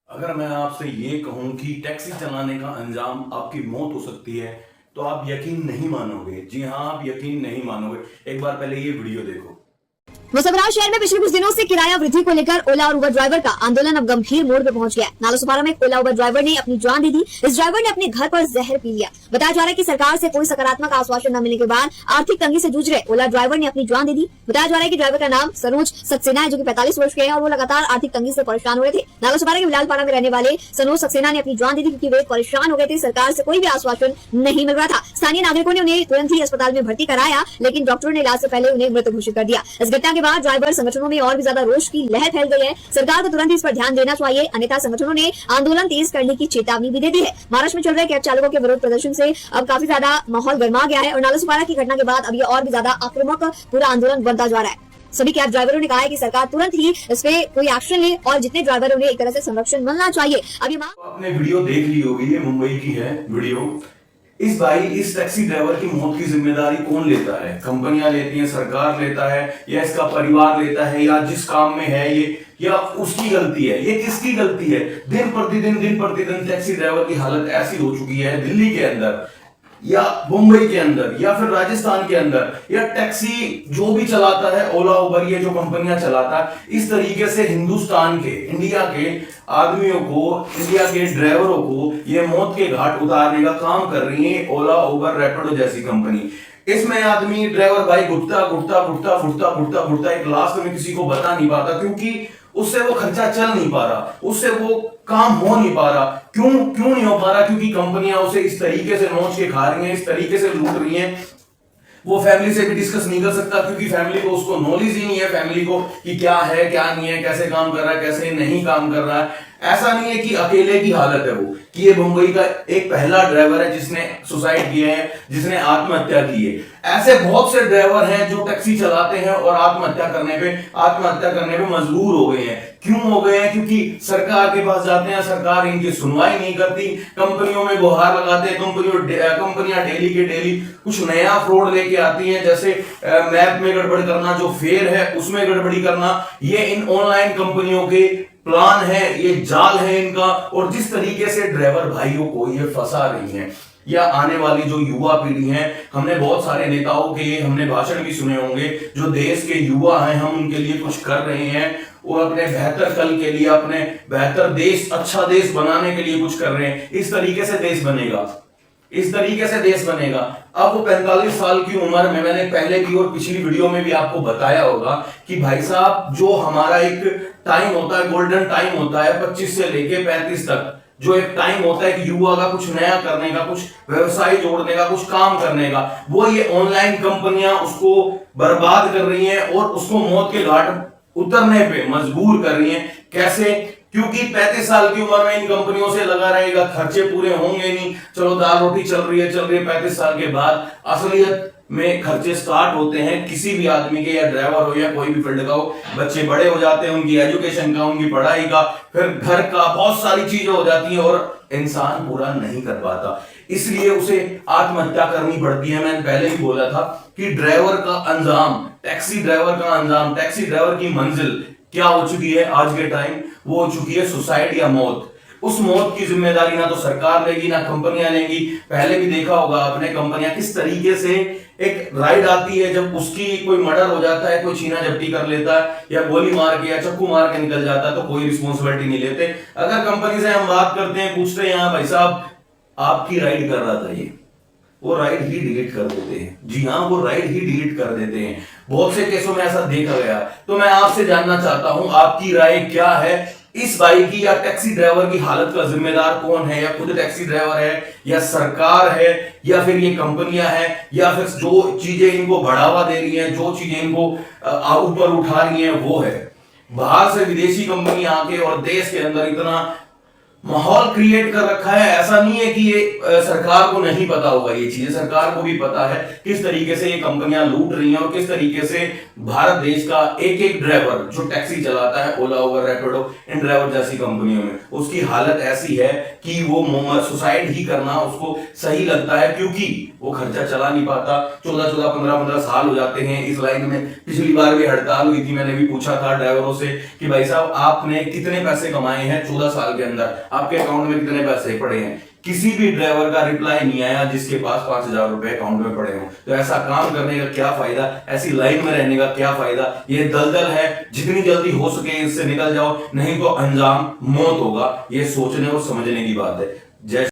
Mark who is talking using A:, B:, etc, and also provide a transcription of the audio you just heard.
A: अगर मैं आपसे ये कहूं कि टैक्सी चलाने का अंजाम आपकी मौत हो सकती है तो आप यकीन नहीं मानोगे। जी हाँ, आप यकीन नहीं मानोगे। एक बार पहले ये वीडियो देखो।
B: मुजफ्फरनगर शहर में पिछले कुछ दिनों से किराया वृद्धि को लेकर ओला और उबर ड्राइवर का आंदोलन अब गंभीर मोड़ पर पहुंच गया है। नालासोपारा में ओला उबर ड्राइवर ने अपनी जान दे दी। इस ड्राइवर ने अपने घर पर जहर पी लिया। बताया जा रहा है कि सरकार से कोई सकारात्मक आश्वासन न मिलने के बाद आर्थिक तंगी से जूझ रहे ओला ड्राइवर ने अपनी जान दे दी। बताया जा रहा है कि ड्राइवर का नाम सनोज सक्सेना है, जो कि 45 वर्ष के हैं और वो लगातार आर्थिक तंगी से परेशान हो रहे थे। नालासोपारा के बिलालपाड़ा में रहने वाले सनोज सक्सेना ने अपनी जान दे दी क्योंकि वे परेशान हो गए थे। सरकार से कोई भी आश्वासन नहीं मिल रहा था। स्थानीय नागरिकों ने उन्हें तुरंत ही अस्पताल में भर्ती कराया, लेकिन डॉक्टरों ने इलाज से पहले उन्हें मृत घोषित कर दिया। इस घटना के बाद ड्राइवर संगठनों में और भी ज्यादा रोष की लहर फैल गई है। सरकार को तुरंत इस पर ध्यान देना चाहिए, अन्यथा संगठनों ने आंदोलन तेज करने की चेतावनी भी दे दी है। महाराष्ट्र में चल रहे कैब चालकों के विरोध प्रदर्शन से अब काफी ज्यादा माहौल गर्मा गया है और नालासोपारा की घटना के बाद अब ये और भी ज्यादा आक्रामक पूरा आंदोलन बढ़ता जा रहा है। सभी कैब ड्राइवरों ने कहा है कि सरकार तुरंत ही इस पे कोई एक्शन ले और जितने ड्राइवर उन्हें एक तरह से संरक्षण मिलना चाहिए। अब ये
A: आपने वीडियो देख ली होगी, ये मुंबई की है वीडियो। इस टैक्सी ड्राइवर की मौत की जिम्मेदारी कौन लेता है? कंपनियां लेती हैं, सरकार लेता है, या इसका परिवार लेता है, या जिस काम में है ये, या उसकी गलती है? ये किसकी गलती है? दिन प्रतिदिन टैक्सी ड्राइवर की हालत ऐसी हो चुकी है दिल्ली के अंदर या मुंबई के अंदर या फिर राजस्थान के अंदर, या टैक्सी जो भी चलाता है, ओला उबर, ये जो कंपनियां चलाता है, इस तरीके से हिंदुस्तान के, इंडिया के आदमियों को, इंडिया के ड्राइवरों को ये मौत के घाट उतारने का काम कर रही है ओला उबर रैपिडो जैसी कंपनी। इसमें आदमी ड्राइवर भाई घुटता एक लास्ट में किसी को बता नहीं पाता, क्योंकि उससे वो खर्चा चल नहीं पा रहा, उससे वो काम हो नहीं पा रहा। क्यों नहीं हो पा रहा? क्योंकि कंपनियां उसे इस तरीके से नोच के खा रही हैं, इस तरीके से लूट रही हैं। वो फैमिली से भी डिस्कस नहीं कर सकता, क्योंकि फैमिली को, उसको नॉलेज ही नहीं है फैमिली को कि क्या है क्या नहीं है, कैसे काम कर रहा है, कैसे नहीं काम कर रहा है। ऐसा नहीं है कि अकेले की हालत है वो, कि ये मुंबई का एक पहला ड्राइवर है जिसने सुसाइड किया है, जिसने आत्महत्या की है। ऐसे बहुत से ड्राइवर हैं जो टैक्सी चलाते हैं और आत्महत्या करने पे मजबूर हो गए हैं। क्यों हो गए हैं? क्योंकि सरकार के पास जाते हैं, सरकार इनकी सुनवाई नहीं करती, कंपनियों में गुहार लगाते हैं, कंपनियां डेली के डेली कुछ नया फ्रॉड लेके आती हैं, जैसे मैप में गड़बड़ करना, जो फेयर है उसमें गड़बड़ी करना। ये इन ऑनलाइन कंपनियों के प्लान है, ये जाल है इनका। और जिस तरीके से ड्राइवर भाइयों को ये फंसा रही हैं, या आने वाली जो युवा पीढ़ी है, हमने बहुत सारे नेताओं के हमने भाषण भी सुने होंगे, जो देश के युवा हैं, हम उनके लिए कुछ कर रहे हैं, वो अपने बेहतर कल के लिए, अपने बेहतर देश, अच्छा देश बनाने के लिए कुछ कर रहे हैं। इस तरीके से देश बनेगा। अब वो 45 साल की उम्र में, मैंने पहले की और पिछली वीडियो में भी आपको बताया होगा कि भाई साहब, जो हमारा एक टाइम होता है, गोल्डन टाइम होता है 25 से लेके 35 तक, जो एक टाइम होता है कि युवा का कुछ नया करने का, कुछ व्यवसाय जोड़ने का, कुछ काम करने का, वो ये ऑनलाइन कंपनियां उसको बर्बाद कर रही हैं और उसको मौत के घाट उतरने पे मजबूर कर रही हैं। कैसे? क्योंकि 35 साल की उम्र में इन कंपनियों से लगा रहेगा, खर्चे पूरे होंगे नहीं, चलो दाल रोटी चल रही है। 35 साल के बाद असलियत में खर्चे स्टार्ट होते हैं किसी भी आदमी के, या ड्राइवर हो या कोई भी फील्ड का हो। बच्चे बड़े हो जाते हैं, उनकी एजुकेशन का, उनकी पढ़ाई का, फिर घर का, बहुत सारी चीजें हो जाती हैं और इंसान पूरा नहीं कर पाता, इसलिए उसे आत्महत्या करनी पड़ती है। मैंने पहले ही बोला था कि ड्राइवर का अंजाम, टैक्सी ड्राइवर की मंजिल क्या हो चुकी है आज के टाइम? वो हो चुकी है सुसाइड या मौत। उस मौत की जिम्मेदारी ना तो सरकार लेगी, ना कंपनियां लेंगी। पहले भी देखा होगा आपने, कंपनियां किस तरीके से, एक राइड आती है, जब उसकी कोई मर्डर हो जाता है, कोई छीना झपटी कर लेता है, या गोली मार के या चक्कू मार के निकल जाता है, तो कोई रिस्पॉन्सिबिलिटी नहीं लेते। अगर कंपनी से हम बात करते हैं, पूछते हैं, हाँ भाई साहब आपकी राइड कर रहा था, ये वो राइड ही डिलीट कर देते हैं। जी हाँ, वो राइड ही डिलीट कर देते हैं। बहुत से केसों में ऐसा देखा गया। तो मैं आपसे जानना चाहता हूं, आपकी राय क्या है इस भाई की, या टैक्सी ड्राइवर की हालत का जिम्मेदार कौन है? या खुद टैक्सी ड्राइवर है, या सरकार है, या फिर ये कंपनियां हैं, या फिर जो चीजें इनको बढ़ावा दे रही हैं, जो चीजें इनको ऊपर उठा रही हैं, वो है बाहर से विदेशी कंपनियां आके और देश के अंदर इतना माहौल क्रिएट कर रखा है। ऐसा नहीं है कि ये सरकार को नहीं पता होगा, ये चीजें सरकार को भी पता है किस तरीके से ये कंपनियां लूट रही हैं और किस तरीके से भारत देश का एक एक ड्राइवर जो टैक्सी चलाता है, ओला, उबर, रैपिडो, इन ड्राइवर जैसी कंपनियों में, उसकी हालत ऐसी है कि वो सुसाइड ही करना उसको सही लगता है, क्योंकि वो खर्चा चला नहीं पाता। 14-14, 15-15 साल हो जाते हैं इस लाइन में। पिछली बार भी हड़ताल हुई थी, मैंने भी पूछा था ड्राइवरों से कि भाई साहब आपने कितने पैसे कमाए हैं 14 साल के अंदर, आपके अकाउंट में कितने पैसे पड़े हैं। किसी भी ड्राइवर का रिप्लाई नहीं आया जिसके पास 5,000 रुपए अकाउंट में पड़े हों। तो ऐसा काम करने का क्या फायदा, ऐसी लाइन में रहने का क्या फायदा। ये दलदल है, जितनी जल्दी हो सके इससे निकल जाओ, नहीं तो अंजाम मौत होगा। ये सोचने और समझने की बात है। जय